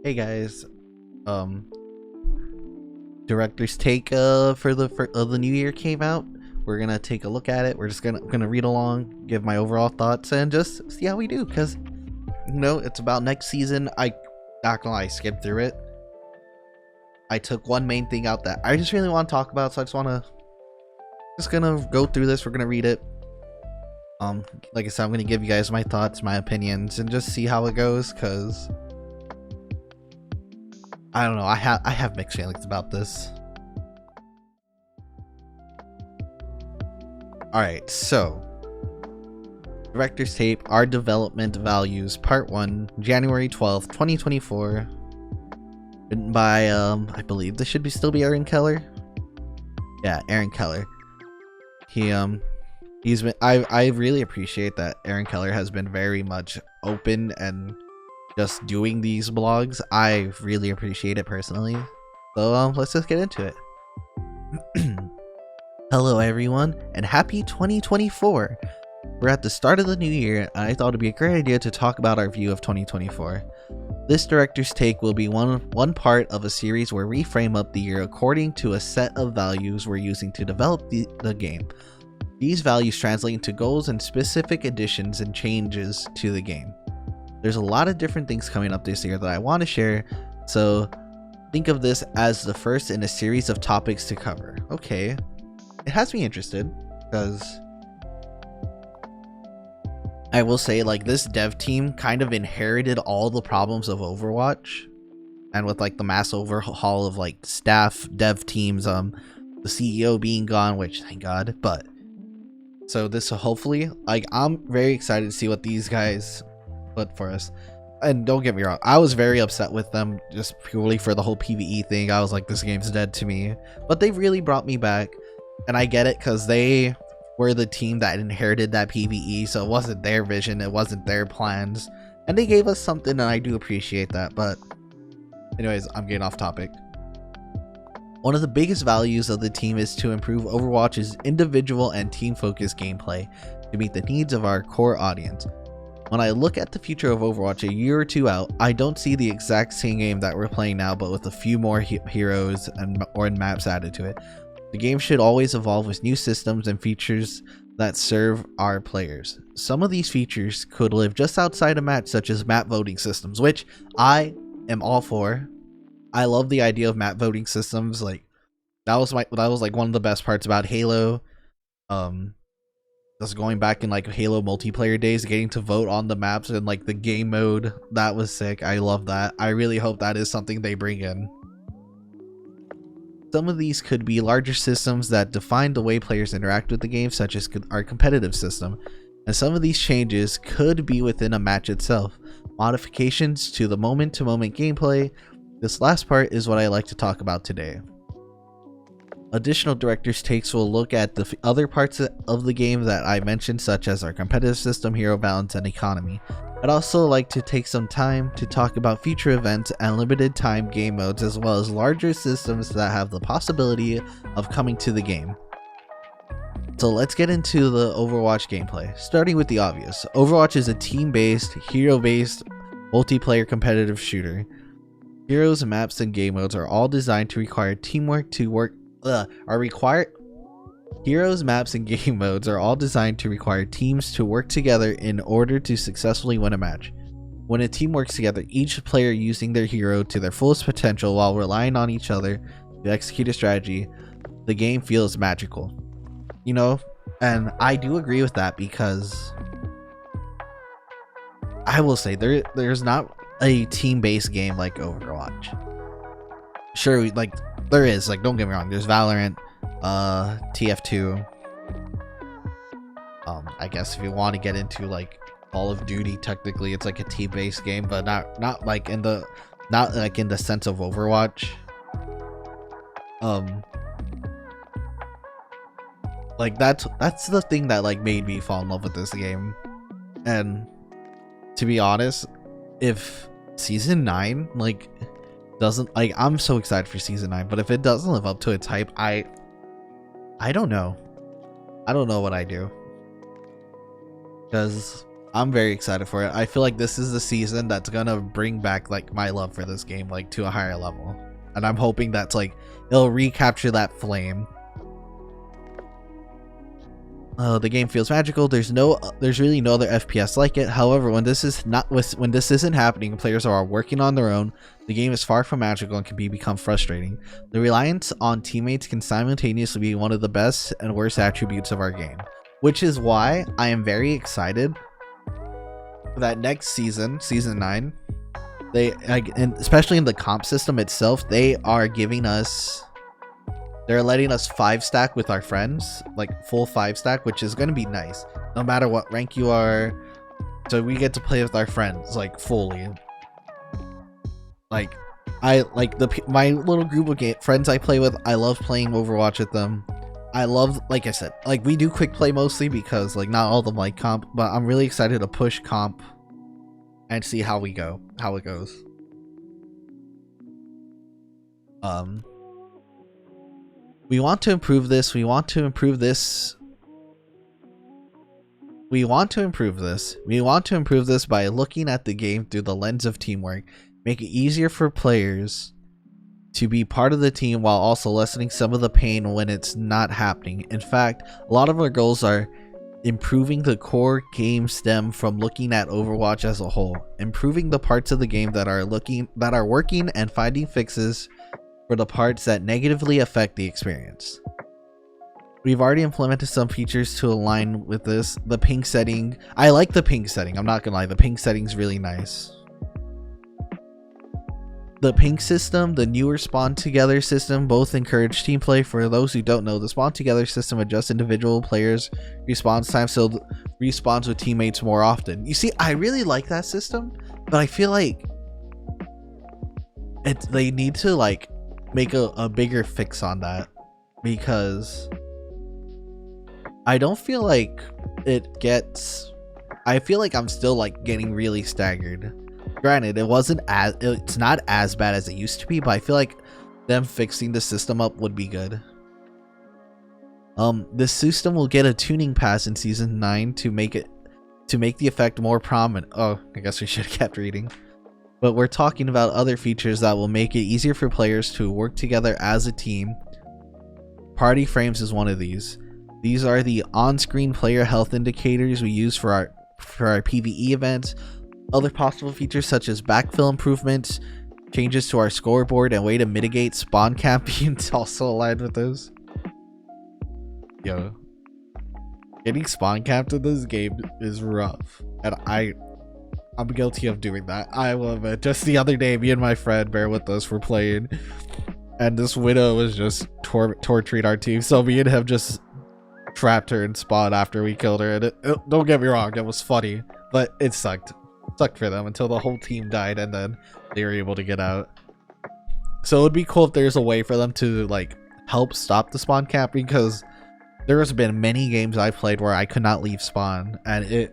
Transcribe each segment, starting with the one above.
Hey guys, um, director's take for the new year came out. We're gonna take a look at it. We're just gonna read along, give my overall thoughts, and just see how we do. Cause it's about next season. Not gonna lie, I skipped through it. I took one main thing out that I just really want to talk about, so I just gonna go through this. We're gonna read it. Like I said, I'm gonna give you guys my thoughts, my opinions, and just see how it goes. Cause I don't know. I have mixed feelings about this. All right, so director's tape, Our Development Values, Part 1, January 12th, 2024. Written by I believe this should still be Aaron Keller. Yeah, Aaron Keller. He's been I really appreciate that Aaron Keller has been very much open and just doing these blogs. I really appreciate it personally. So let's just get into it. Hello everyone, and happy 2024. We're at the start of the new year, and I thought it'd be a great idea to talk about our view of 2024. This director's take will be one part of a series where we frame up the year according to a set of values we're using to develop the game. These values translate into goals and specific additions and changes to the game. There's a lot of different things coming up this year that I want to share, so think of this as the first in a series of topics to cover. Okay, it has me interested, because I will say, like, this dev team kind of inherited all the problems of Overwatch, and with like the mass overhaul of like staff, dev teams, the CEO being gone, which thank God. But so this hopefully, like, I'm very excited to see what these guys put for us. And don't get me wrong, I was very upset with them just purely for the whole PvE thing. I was like, this game's dead to me, but they really brought me back, and I get it because they were the team that inherited that PvE, so it wasn't their vision, it wasn't their plans, and they gave us something, and I do appreciate that. But anyways, I'm getting off topic. One of the biggest values of the team is to improve Overwatch's individual and team-focused gameplay to meet the needs of our core audience. When I look at the future of Overwatch a year or two out, I don't see the exact same game that we're playing now, but with a few more heroes or maps added to it. The game should always evolve with new systems and features that serve our players. Some of these features could live just outside a match, such as map voting systems, which I am all for. I love the idea of map voting systems. Like, that was like one of the best parts about Halo. Just going back in like Halo multiplayer days, getting to vote on the maps and like the game mode, that was sick. I love that. I really hope that is something they bring in. Some of these could be larger systems that define the way players interact with the game, such as our competitive system, and some of these changes could be within a match itself. Modifications to the moment-to-moment gameplay. This last part is what I like to talk about today. Additional director's takes will look at the other parts of the game that I mentioned, such as our competitive system, hero balance, and economy. I'd also like to take some time to talk about future events and limited time game modes, as well as larger systems that have the possibility of coming to the game. So let's get into the Overwatch gameplay, starting with the obvious. Overwatch is a team-based, hero-based, multiplayer competitive shooter. Heroes, maps, and game modes are all designed to require teamwork to work. Heroes, maps, and game modes are all designed to require teams to work together in order to successfully win a match. When a team works together, each player using their hero to their fullest potential while relying on each other to execute a strategy, the game feels magical. And I do agree with that, because I will say there's not a team-based game like Overwatch. Sure, like there is, like, don't get me wrong, there's Valorant, TF2. I guess if you want to get into like Call of Duty, technically it's like a team-based game, but not like in the sense of Overwatch. Like that's the thing that like made me fall in love with this game. And to be honest, if season 9 like doesn't, like, I'm so excited for season 9, but if it doesn't live up to its hype, I don't know what I do, because I'm very excited for it. I feel like this is the season that's gonna bring back like my love for this game like to a higher level, and I'm hoping that's like it'll recapture that flame. The game feels magical. There's really no other FPS like it. However, when this isn't happening, players are working on their own. The game is far from magical and can become frustrating. The reliance on teammates can simultaneously be one of the best and worst attributes of our game, which is why I am very excited that next season, season 9, and especially in the comp system itself, they're letting us 5-stack with our friends, like full 5-stack, which is going to be nice no matter what rank you are. So we get to play with our friends like fully. Like I like my little group of friends I play with. I love playing Overwatch with them. I love, like I said, like we do quick play mostly because like not all of them like comp, but I'm really excited to push comp and see how it goes. We want to improve this. We want to improve this by looking at the game through the lens of teamwork. Make it easier for players to be part of the team while also lessening some of the pain when it's not happening. In fact, a lot of our goals are improving the core game stem from looking at Overwatch as a whole, improving the parts of the game that are working, and finding fixes for the parts that negatively affect the experience. We've already implemented some features to align with this. The ping setting, I like the ping setting, I'm not gonna lie, the ping setting's really nice. The ping system, the newer spawn together system, both encourage team play. For those who don't know, the spawn together system adjusts individual players' response time so respawns with teammates more often. You see, I really like that system, but I feel like they need to like make a bigger fix on that, because I don't feel like I feel like I'm still like getting really staggered. Granted, it's not as bad as it used to be, but I feel like them fixing the system up would be good. This system will get a tuning pass in season 9 to make the effect more prominent. Oh, I guess we should have kept reading. But we're talking about other features that will make it easier for players to work together as a team. Party frames is one of these. These are the on-screen player health indicators we use for our PvE events. Other possible features such as backfill improvements, changes to our scoreboard, and way to mitigate spawn camping also aligned with those. Yo, getting spawn camped in this game is rough, and I'm guilty of doing that. I love it. Just the other day, me and my friend Bear With Us were playing, and this widow was just torturing our team, so me and him just trapped her in spawn after we killed her, and don't get me wrong, it was funny, but it sucked for them until the whole team died and then they were able to get out. So it would be cool if there's a way for them to like help stop the spawn camping, because there's been many games I've played where I could not leave spawn and it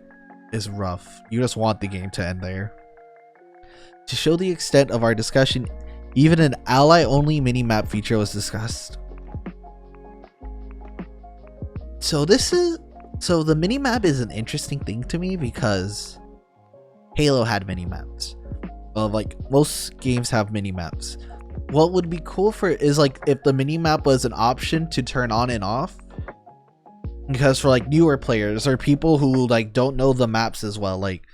is rough. You just want the game to end there. To show the extent of our discussion, even an ally only minimap feature was discussed. So the minimap is an interesting thing to me because Halo had mini-maps. Like most games have mini-maps. What would be cool is like if the mini-map was an option to turn on and off, because for like newer players or people who like don't know the maps as well, like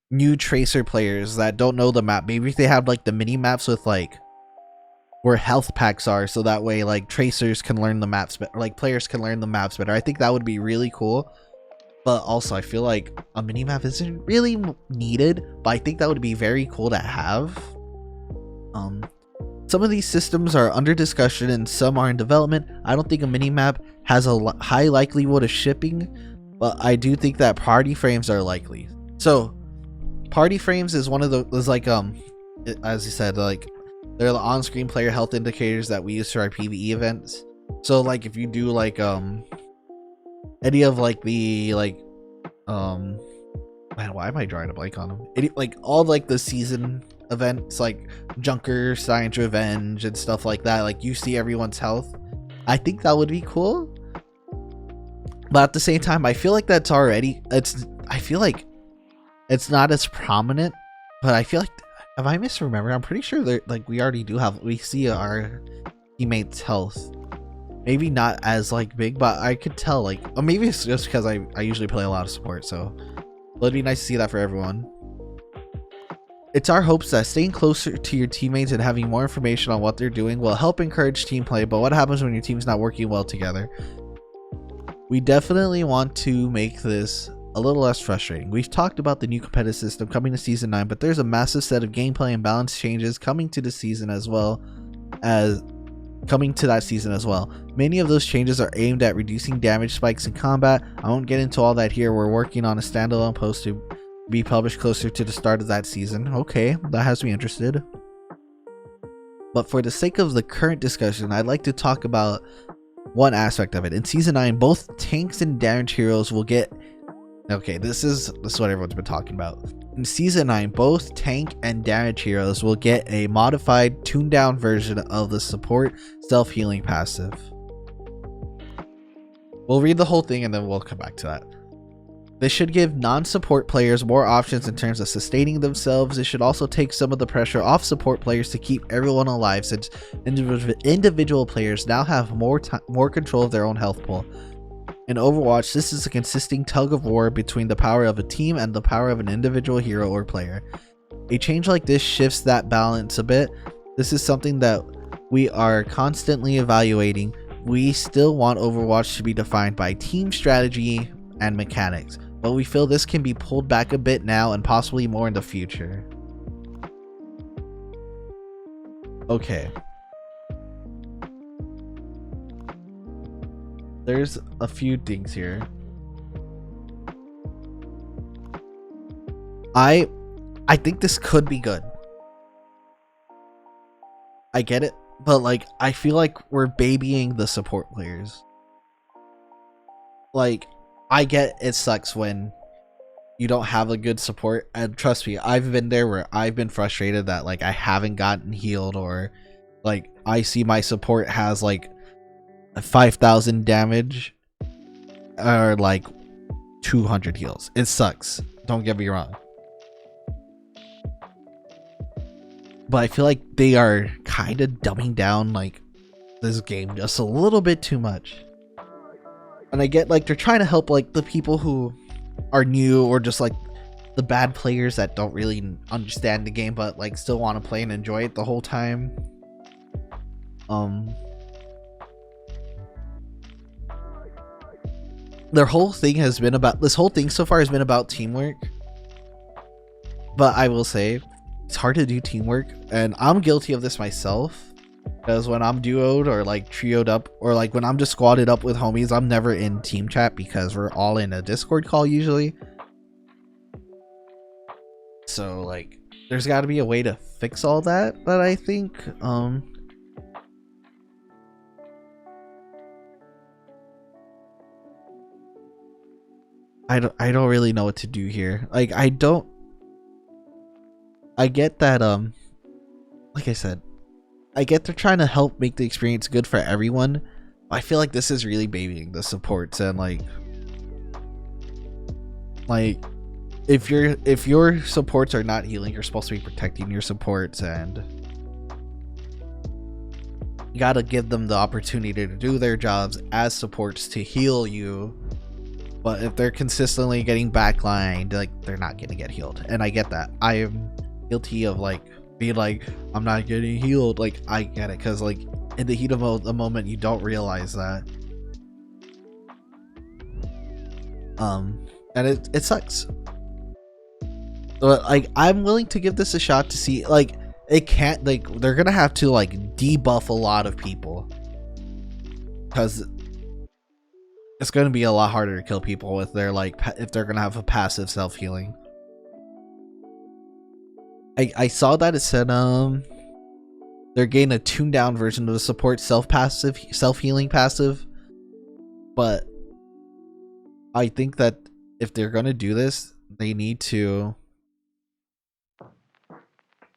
new Tracer players that don't know the map, maybe if they have like the mini-maps with like where health packs are, so that way like Tracers can learn the maps better, like players can learn the maps better. I think that would be really cool. But also, I feel like a minimap isn't really needed, but I think that would be very cool to have. Some of these systems are under discussion and some are in development. I don't think a minimap has a high likelihood of shipping, but I do think that party frames are likely. So, party frames is one of those, like, as you said, like, they're the on-screen player health indicators that we use for our PvE events. So, like, if you do, like, any of like the man, why am I drawing a blank on them? Like all like the season events like Junker, Science Revenge and stuff like that, like you see everyone's health. I think that would be cool, but at the same time I feel like I feel like It's not as prominent, but I feel like, if I misremember, I'm pretty sure that like we already do have, we see our teammates' health. Maybe not as like big, but I could tell like, or maybe it's just because I usually play a lot of support, so it'd be nice to see that for everyone. It's our hopes that staying closer to your teammates and having more information on what they're doing will help encourage team play, but what happens when your team's not working well together? We definitely want to make this a little less frustrating. We've talked about the new competitive system coming to Season 9, but there's a massive set of gameplay and balance changes coming to the season as well as coming to that season as well. Many of those changes are aimed at reducing damage spikes in combat. I won't get into all that here. We're working on a standalone post to be published closer to the start of that season. Okay, that has me interested. But for the sake of the current discussion, I'd like to talk about one aspect of it. In Season 9, both tanks and damage heroes will get... Okay, this is what everyone's been talking about. In Season 9, both tank and damage heroes will get a modified, tuned down version of the support self-healing passive. We'll read the whole thing and then we'll come back to that. This should give non-support players more options in terms of sustaining themselves. It should also take some of the pressure off support players to keep everyone alive, since individual players now have more control of their own health pool. In Overwatch, this is a consistent tug of war between the power of a team and the power of an individual hero or player. A change like this shifts that balance a bit. This is something that we are constantly evaluating. We still want Overwatch to be defined by team strategy and mechanics, but we feel this can be pulled back a bit now and possibly more in the future. Okay. There's a few things here. I think this could be good. I get it, but like I feel like we're babying the support players. Like, I get it sucks when you don't have a good support, and trust me, I've been there where I've been frustrated that like I haven't gotten healed, or like I see my support has like 5,000 damage or like 200 heals. It sucks, don't get me wrong, but I feel like they are kind of dumbing down like this game just a little bit too much. And I get like they're trying to help like the people who are new, or just like the bad players that don't really understand the game but like still want to play and enjoy it the whole time. Their whole thing has been about, this whole thing so far has been about teamwork, but I will say it's hard to do teamwork, and I'm guilty of this myself, because when I'm duoed or like trioed up, or like when I'm just squatted up with homies, I'm never in team chat because we're all in a Discord call usually. So like there's got to be a way to fix all that, but I think I don't really know what to do here. Like I get that like I said, I get they're trying to help make the experience good for everyone. I feel like this is really babying the supports, and like if your supports are not healing, you're supposed to be protecting your supports, and you gotta give them the opportunity to do their jobs as supports to heal you. But if they're consistently getting backlined, like they're not gonna get healed, and I get that. I am guilty of like being like, I'm not getting healed. Like I get it, because like in the heat of the moment you don't realize that. And it sucks. But like I'm willing to give this a shot to see, like it can't, like they're gonna have to like debuff a lot of people, because it's going to be a lot harder to kill people with their like if they're going to have a passive self-healing. I saw that it said they're getting a tuned down version of the support self-healing passive, but I think that if they're going to do this, they need to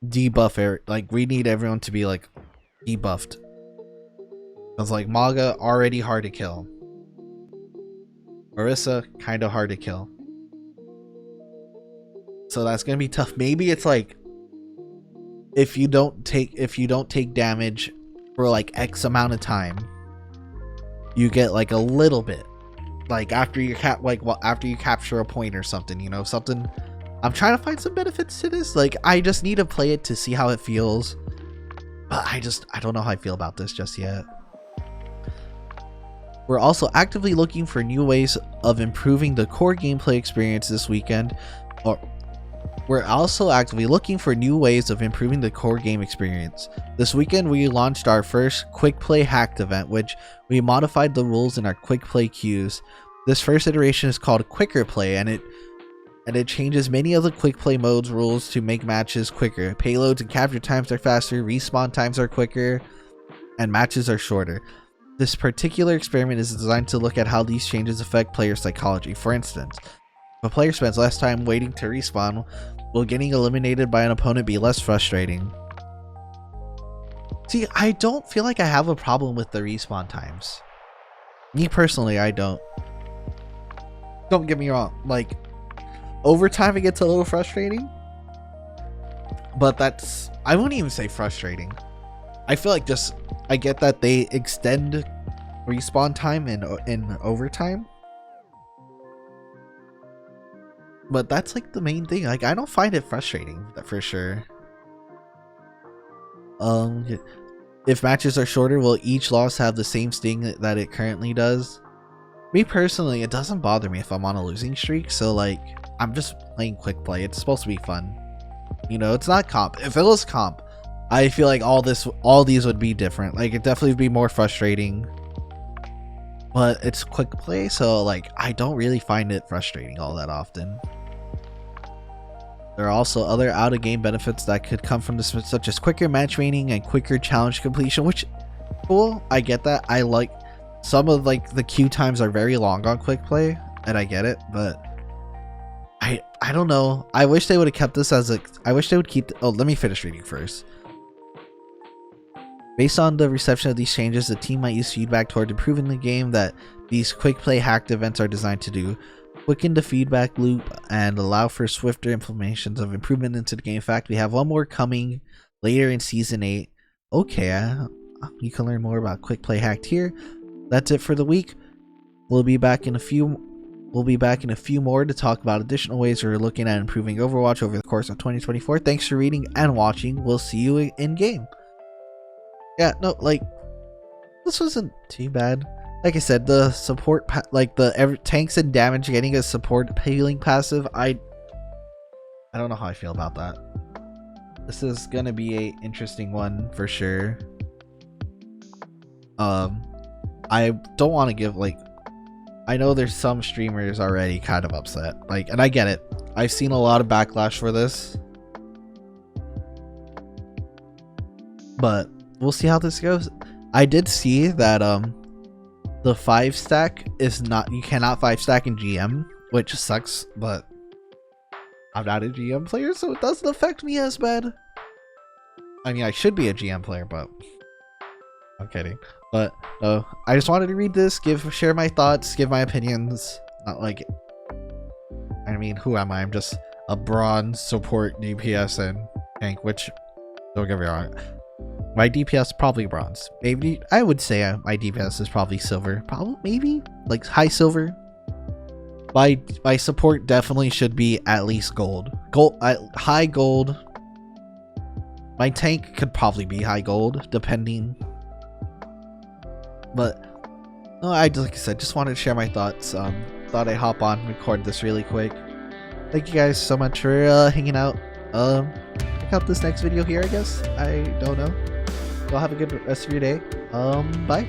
debuff it. Like we need everyone to be like debuffed, because like Maga already hard to kill, Marissa kind of hard to kill, so that's gonna be tough. Maybe it's like if you don't take damage for like X amount of time, you get like a little bit, like after you after you capture a point or something, you know, something. I'm trying to find some benefits to this. Like, I just need to play it to see how it feels, but I don't know how I feel about this just yet. We're also actively looking for new ways of improving the core gameplay experience this weekend. We're also actively looking for new ways of improving the core game experience. This weekend we launched our first quick play hacked event, which we modified the rules in our quick play queues. This first iteration is called Quicker Play, and it changes many of the quick play modes rules to make matches quicker. Payloads and capture times are faster, respawn times are quicker, and matches are shorter. This particular experiment is designed to look at how these changes affect player psychology. For instance, if a player spends less time waiting to respawn, will getting eliminated by an opponent be less frustrating? See, I don't feel like I have a problem with the respawn times. Me personally, I don't. Don't get me wrong, like, over time it gets a little frustrating, but that's, I wouldn't even say frustrating. I feel like just, I get that they extend respawn time in overtime, but that's like the main thing. Like, I don't find it frustrating for sure. If matches are shorter, will each loss have the same sting that it currently does? Me personally, it doesn't bother me if I'm on a losing streak, so like, I'm just playing quick play. It's supposed to be fun, you know. It's not comp. If it was comp, I feel like all these would be different. Like, it definitely would be more frustrating, but it's quick play, so like, I don't really find it frustrating all that often. There are also other out-of-game benefits that could come from this, such as quicker matchmaking and quicker challenge completion, which, cool, I get that. I like some of like the queue times are very long on quick play, and I get it, but I don't know. I wish they would have kept this as a, I wish they would keep, oh, let me finish reading first. Based on the reception of these changes, the team might use feedback toward improving the game that these quick play hacked events are designed to do. Quicken the feedback loop and allow for swifter implementations of improvement into the game. In fact, we have one more coming later in season 8. Okay, you can learn more about quick play hacked here. That's it for the week. We'll be back in a few more to talk about additional ways we're looking at improving Overwatch over the course of 2024. Thanks for reading and watching. We'll see you in game. Yeah, no, like, this wasn't too bad. Like I said, the support, like the tanks and damage getting a support healing passive, I don't know how I feel about that. This is gonna be a interesting one for sure. I don't want to give, like, I know there's some streamers already kind of upset, like, and I get it. I've seen a lot of backlash for this, but we'll see how this goes. I did see that the 5 stack is not, you cannot 5 stack in GM, which sucks, but I'm not a GM player, so it doesn't affect me as bad. I mean, I should be a GM player, but I'm kidding. But no, I just wanted to read this, share my thoughts, give my opinions. Not like, I mean, who am I? I'm just a bronze support DPS and tank, which, don't get me wrong, my DPS is probably bronze. Maybe I would say my DPS is probably silver. Probably, maybe like high silver. My support definitely should be at least gold. High gold. My tank could probably be high gold, depending. But no, like I said, just wanted to share my thoughts. Thought I'd hop on, record this really quick. Thank you guys so much for hanging out. Check out this next video here, I guess. I don't know. Y'all have a good rest of your day. Bye.